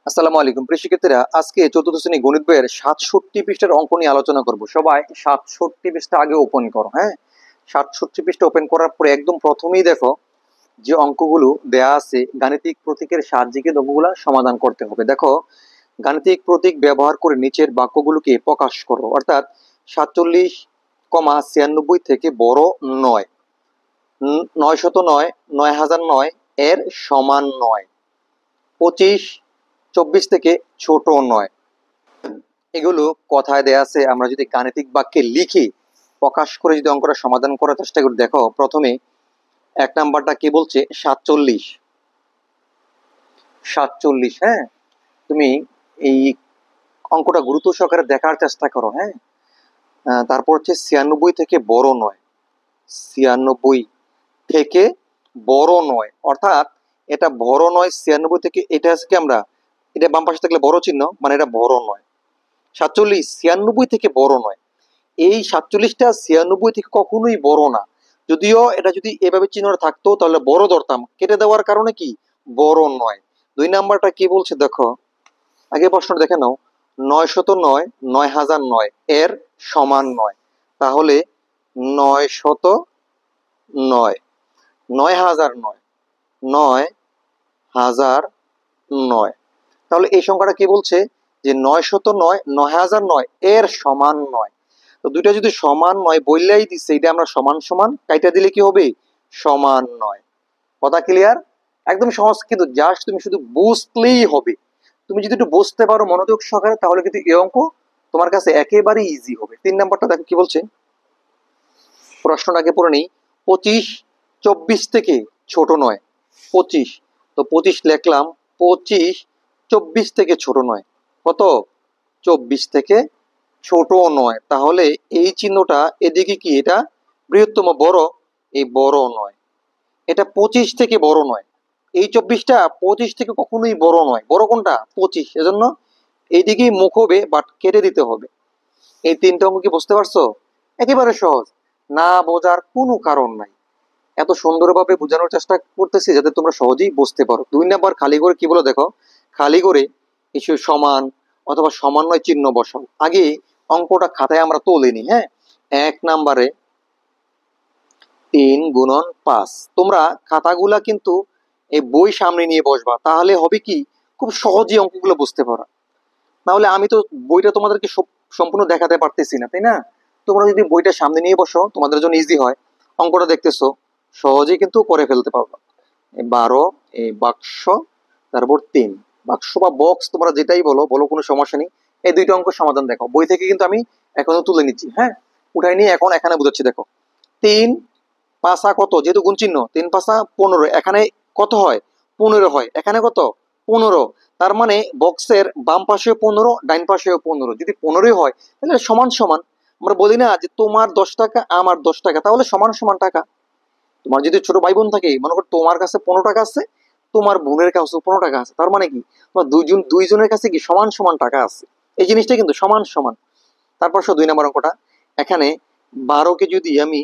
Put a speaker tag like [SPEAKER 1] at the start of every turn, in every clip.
[SPEAKER 1] আসসালামু আলাইকুম প্রিয় শিক্ষার্থীরা, আজকে চতুর্থ শ্রেণী গণিত বইয়ের 67 পৃষ্ঠার অঙ্ক নিয়ে আলোচনা করব। সবাই 67 পৃষ্ঠা আগে ওপেন করো। হ্যাঁ, 67 পৃষ্ঠা ওপেন করার পরে একদম প্রথমেই দেখো যে অঙ্কগুলো দেয়া আছে, গাণিতিক প্রতীকের সাহায্যে কিন্তু অঙ্কগুলো সমাধান করতে হবে। দেখো, গাণিতিক প্রতীক ব্যবহার করে নিচের বাক্যগুলোকে প্রকাশ করো। অর্থাৎ 47,96 থেকে বড় নয়, 909, 9009 এর সমান নয়, 25, 24 থেকে ছোট নয়। এগুলো কথায় দেয়া আছে, আমরা যদি গাণিতিক বাক্যে লিখি প্রকাশ করে যদি অঙ্কটা সমাধান করার চেষ্টা করি। দেখো, প্রথমে এক নাম্বারটা কি বলছে? 47। হ্যাঁ, তুমি এই অঙ্কটা গুরুত্ব সহকারে দেখার চেষ্টা করো। হ্যাঁ, তারপর হচ্ছে 96 থেকে বড় নয়, 96 থেকে বড় নয়, অর্থাৎ এটা বড় নয়। 96 থেকে এটা আছে কি, আমরা এটা বাম পাশে থাকলে বড় চিহ্ন, মানে এটা বড় নয়। 47 96 থেকে বড় নয়। এই 47টা 96 থেকে কখনোই বড় না। যদিও এটা যদি এভাবে চিহ্নটা থাকতো তাহলে বড় ধরতাম, কেটে দেওয়ার কারণে কি বড় নয়। 2 নাম্বারটা কি বলছে দেখো, আগে প্রশ্নটা দেখে নাও। 909, 9009 এর সমান নয়, তাহলে 909, 9009, 9009, তাহলে এই সংখ্যাটা কি বলছে যে 909, 9009 এর সমান নয়। তো দুইটা যদি সমান নয় বললেই দিচ্ছে, এটা আমরা সমান সমান কাইটা দিলে কি হবে? সমান নয়। কথা ক্লিয়ার? একদম সহজ, কিন্তু জাস্ট তুমি শুধু বুঝলেই হবে। তুমি যদি একটু বুঝতে পারো মনোযোগ সহকারে, তাহলে কিন্তু এই অঙ্ক তোমার কাছে একেবারে ইজি হবে। 3 নাম্বারটা দেখো কি বলছে, প্রশ্নটাকে পড়ে নেই। 25, 24 থেকে ছোট নয়, 25, তো 25 লিখলাম। 25, 24 থেকে ছোট নয়, কত? 24 থেকে ছোট নয়, তাহলে এই চিহ্নটা এদিকে কি, এটা বৃহত্তম বড়, এই বড় নয়। এটা 25 থেকে বড় নয়, এই 24টা 25 থেকে কখনোই বড় নয়। বড় কোনটা? 25, এজন্য এইদিকেই মুখ হবে, বাট কেটে দিতে হবে। এই 3টা অঙ্ক কি বুঝতে পারছো? একেবারে সহজ, না বোঝার কোনো কারণ নাই। এত সুন্দরভাবে বোঝানোর চেষ্টা করতেছি যাতে তোমরা সহজেই বুঝতে পারো। 2 নাম্বার খালি করে কি বলো দেখো, খালি করে কিছু সমান অথবা সমন্বয় চিহ্ন বসাও। আগে অঙ্কটা খাতায় আমরা তুলিনি। হ্যাঁ, 1 নাম্বারে 3 গুণন 5, তোমরা খাতাগুলা কিন্তু এই বই সামনে নিয়ে বসবা, তাহলে হবে কি খুব সহজেই অঙ্কগুলো বুঝতে পারো। নাহলে আমি তো বইটা তোমাদেরকে সম্পূর্ণ দেখাতে পারতেছি না, তাই না? তোমরা যদি বইটা সামনে নিয়ে বসো তোমাদের জন্য ইজি হয়। অঙ্কটা দেখতেছো, সহজেই কিন্তু করে ফেলতে পারবা। 12 এই বাক্স, তারপর 3 বাক্স বা বক্স, তোমরা যেটাই বলো বলো, কোনো সমস্যা নেই। এই দুইটা অঙ্ক সমাধান দেখো, বই থেকে কিন্তু আমি এখনো তুলে নিচ্ছি। হ্যাঁ, উঠাই নিয়ে এখন এখানে বুঝাচ্ছি। দেখো, 3 পাঁচা কত, যেহেতু গুণ চিহ্ন, 3 পাঁচা 15, এখানে কত হয়? 15 হয়। এখানে কত? 15। তার মানে বক্সের বাম পাশেও 15, ডাইন পাশেও 15, যদি 15 হয় তাহলে সমান সমান। আমরা বলি না যে তোমার 10 টাকা আমার 10 টাকা, তাহলে সমান সমান টাকা। তোমার যদি ছোট ভাই বোন থাকে, মনে করো তোমার কাছে 15 টাকা আছে, তোমার বোনের কাছে 15 টাকা আছে, তার মানে কি তোমার দুইজনের কাছে কি সমান সমান টাকা আছে। এই জিনিসটা কিন্তু সমান সমান। তারপর 2 নম্বর অঙ্কটা, এখানে 12কে যদি আমি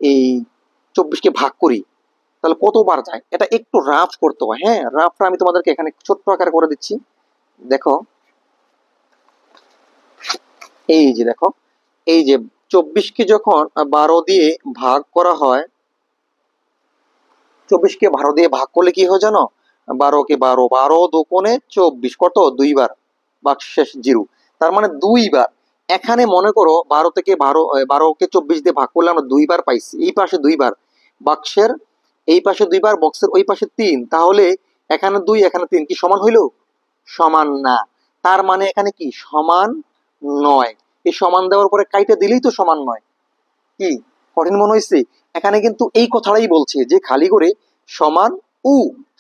[SPEAKER 1] এই 24কে ভাগ করি তাহলে কতবার যায়, এটা একটু রাফ করতে হয়। হ্যাঁ, রাফটা আমি তোমাদেরকে এখানে ছোট্ট আকারে করে দিচ্ছি। দেখো, এই যে দেখো, এই যে 24কে যখন 12 দিয়ে ভাগ করা হয়, 24কে 12 দিয়ে ভাগ করলে কি হয় জানো? 12কে 12, 12 দুকোণে 24, কত? 2 বার, বাক্সেস জিরো, তার মানে 2 বার। এখানে মনে করো 12 থেকে 12কে 24 দিয়ে ভাগ করলে আমরা 2 বার পাইছি, এই পাশে 2 বার, বাক্সের এই পাশে 2 বার, বক্সের ওই পাশে 3, তাহলে এখানে 2 এখানে 3 কি সমান হইলো? সমান না। তার মানে এখানে কি সমান নয়। এই সমান দেওয়ার পরে কাইটা দিলেই তো সমান নয়। কি কঠিন মনে হয়েছে? এখানে কিন্তু এই কথাটাই বলছে যে খালি করে সমান উ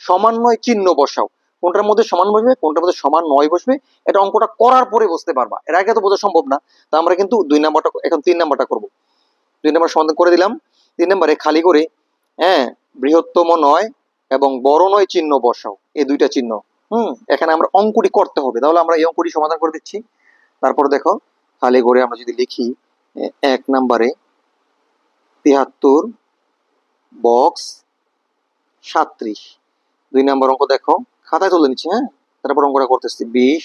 [SPEAKER 1] সমান নয় চিহ্ন বসাও। কোনটার মধ্যে সমান বসবে, কোনটার মধ্যে সমান নয় বসবে, এটা অঙ্কটা করার পরে বুঝতে পারবা, এর আগে তো বোঝা সম্ভব না। তো আমরা কিন্তু 2 নাম্বারটা, এখন 3 নাম্বারটা করবো। 2 নাম্বার সমাধান করে দিলাম। 3 নাম্বারে খালি করে, হ্যাঁ, বৃহত্তম নয় এবং বড় নয় চিহ্ন বসাও, এই দুইটা চিহ্ন। এখানে আমরা অঙ্কটি করতে হবে, তাহলে আমরা এই অঙ্কটি সমাধান করে দিচ্ছি। তারপর দেখো, খালি করে আমরা যদি লিখি 1 নাম্বারে 73 বক্স 37, 2 নাম্বার অঙ্ক দেখো, খাতায় তুলে নিচ্ছি। হ্যাঁ, তারপর অঙ্কটা করতেছি 20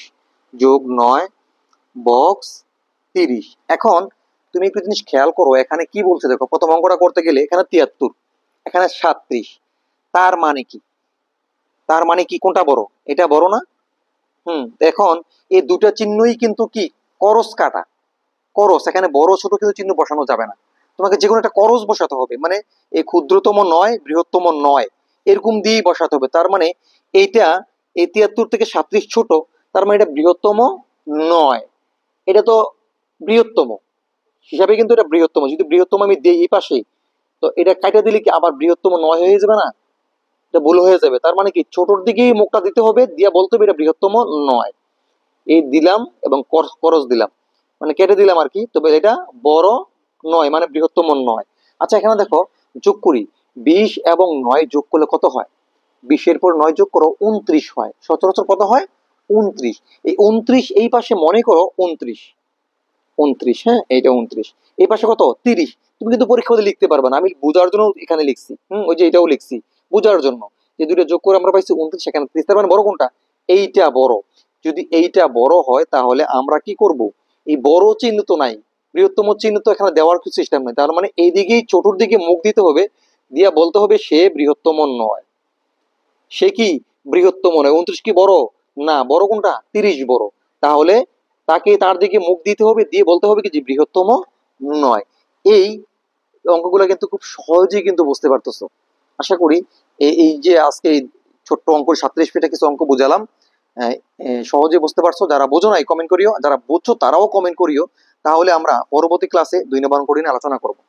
[SPEAKER 1] যোগ 9 বক্স 30। এখন তুমি একটু জিনিস খেয়াল করো, এখানে কি বলছে দেখো, প্রথম অঙ্কটা করতে গেলে এখানে 73, এখানে 37, তার মানে কি? তার মানে কি, কোনটা বড়? এটা বড় না? এখন এই দুটা চিহ্নই কিন্তু কি, করস কাটা। করস, এখানে বড় ছোট কিন্তু চিহ্ন বসানো যাবে না, তোমাকে যে কোনো একটা করস বসাতে হবে, মানে এই ক্ষুদ্রতম 9 বৃহত্তম 9 এরকম দিয়েই বসাতে হবে। তার মানে এইটা, এই 73 থেকে 37 ছোট, তার মানে এটা বৃহত্তম 9, এটা তো বৃহত্তম হিসাবে কিন্তু এটা বৃহত্তম। যদি বৃহত্তম আমি দিই এই পাশে, তো এটা কাটা দিলে কি আবার বৃহত্তম 9 হয়ে যাবে না? এটা ভুল হয়ে যাবে। তার মানে কি, ছোটর দিকেই মুখটা দিতে হবে, দিয়া বলতে হবে এটা বৃহত্তম 9। এই দিলাম এবং করস দিলাম, মানে কেটে দিলাম আর কি। তবে এটা বড় 9 মানে বৃহত্তম 9। আচ্ছা এখানে দেখো, যোগ করি, 20 এবং 9 যোগ করলে কত হয়? 20 এর পর 9 যোগ করো, 29 হয়। সচরাচর কত হয়? 29। এই 29 এই পাশে মনে করো 29, 29, হ্যাঁ এইটা 29, এই পাশে কত? 30। তুমি কিন্তু পরীক্ষা হতে লিখতে পারবে না, আমি বোঝার জন্য এখানে লিখছি। ওই যে এটাও লিখছি বোঝার জন্য, যে দুটো যোগ করে আমরা পাইছি 29, এখানে 30। তার মানে বড় কোনটা? এইটা বড়। যদি এইটা বড় হয় তাহলে আমরা কি করব, এই বড় চিহ্ন তো নাই, বৃহত্তম চিহ্ন তো এখানে দেওয়ার কিছু সিস্টেম নেই, তার মানে এই দিকেই ছোটর দিকে মুখ দিতে হবে, দিয়া বলতে হবে সে বৃহত্তম নয়। সে কি বৃহত্তম নয়। 29 কি বড়? না, বড় কোনটা? 30 বড়। তাহলে তাকে তার দিকে মুখ দিতে হবে, দিয়ে বলতে হবে কি যে বৃহত্তম নয়। এই অঙ্কগুলো কিন্তু খুব সহজেই কিন্তু বুঝতে পারতেছো। আশা করি এই যে আজকে এই ছোট্ট অঙ্ক 37 পেটা কিছু অঙ্ক বুঝালাম, সহজে বুঝতে পারছো। যারা বোঝো নাই কমেন্ট করিও, যারা বুঝছো তারাও কমেন্ট করিও, তাহলে আমরা পরবর্তী ক্লাসে 2 নম্বর অঙ্ক নিয়ে আলোচনা করবো।